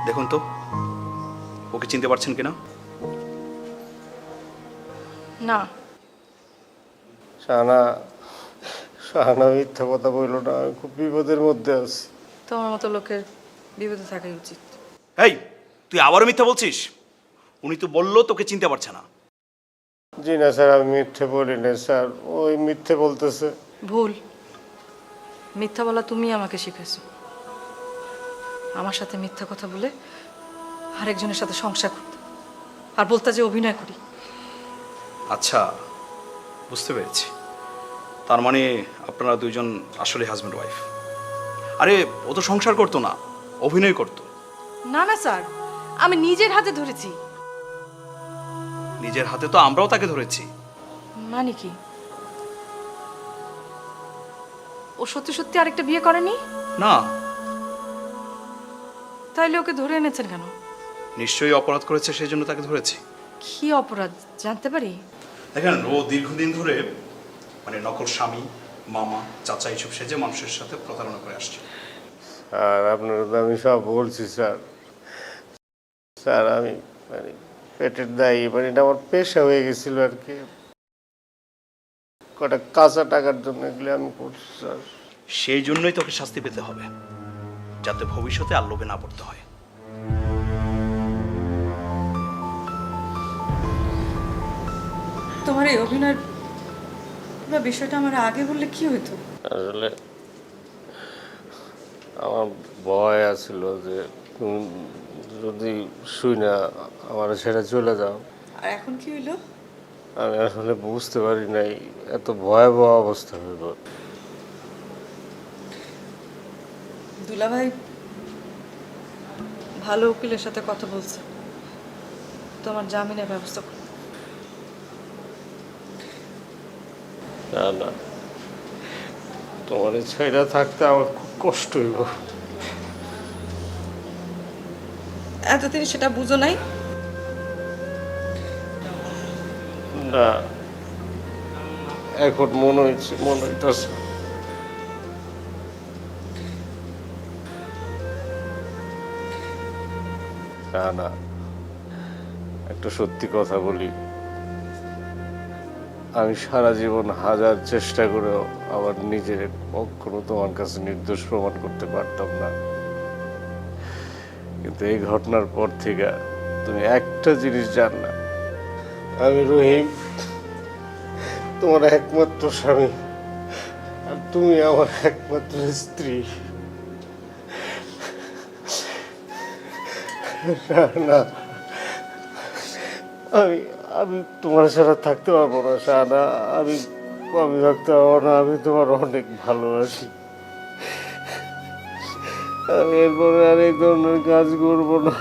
দেখুন তো ওকে চিনতে পারছেন কিনা। না। শাহানা, শাহানা মিথ্যা কথা বললো না, আমি খুব বিপদের মধ্যে আছি। তোমার মতো লোকের বিপদে থাকাই উচিত। এই তুই আবারও মিথ্যা বলছিস। উনি তো বললো তোকে চিনতে পারছে না। জি না স্যার, আমি মিথ্যে বলি না স্যার, ওই মিথ্যে বলতেছে। ভুল। মিথ্যা বলা তুমি আমাকে শিখেছো। আমার সাথে মিথ্যা কথা বলে আরেকজনের সাথে সংসার করতে, আর বলতে যে অভিনয় করি। আচ্ছা, বুঝতে পেরেছি। তার মানে আপনারা দুইজন আসলে হাজব্যান্ড ওয়াইফ। আরে ও তো সংসার করতো না, অভিনয় করতো। না না স্যার, আমি নিজের হাতে ধরেছি। নিজের হাতে তো আমরাও তাকে ধরেছি। মানে কি? ও সত্যি সত্যি আরেকটা বিয়ে করেনি? না। তাইলে ওকে ধরে এনেছেন কেন? নিশ্চয়ই অপরাধ করেছে, সেই জন্য তাকে ধরেছি। কি অপরাধ জানতে পারি? দেখেন, ও দীর্ঘদিন ধরে মানে নকল স্বামী, মামা, চাচা এইসব সেজে মানুষের সাথে প্রতারণা করে আসছে। আর আপনারা তো আমি সব বলছি স্যার। স্যার আমি মানে পেটের দায়ী, মানে এটা আমার পেশা হয়ে গেছিল আর কি। কটা কাঁচা টাকার জন্য এগুলো আমি করছি স্যার। সেই জন্যই তোকে শাস্তি পেতে হবে, যাতে ভবিষ্যতে আর লোভে না পড়তে হয়। তোমার এই অভিনয়ের পুরো বিষয়টা আমার আগে বললে কি হতো? আসলে আমার ভয় আছিল যে তুমি যদি শুই না আমার ছেড়ে চলে যাও। আর এখন কি হইলো? আমি আসলে বুঝতে পারি নাই এত ভয়াবহ অবস্থা হইব। দুলাভাই ভালো উকিলের সাথে কথা বলছে, তোমার জামিনের ব্যবস্থা করো। না না, তোমার ছেড়ে থাকতে আমার খুব কষ্ট হইব। এতদিন সেটা বুঝো নাই? না, এখন মনে হইতেছে। না না, একটা সত্যি কথা বলি, আমি সারা জীবন হাজার চেষ্টা করেও আমার নিজের কখনো তোমার কাছে নির্দোষ প্রমাণ করতে পারতাম না, কিন্তু এই ঘটনার পর থেকে তুমি একটা জিনিস জান না, আমি রহিম তোমার একমাত্র স্বামী, আর তুমি আমার একমাত্র স্ত্রী। না, আমি আমি তোমার ছাড়া থাকতে পারবো না শাহানা, আমি আমি থাকতে পারবো না। আমি তোমার অনেক ভালোবাসি। আমি এরপরে আর এই ধরনের কাজ করবো না।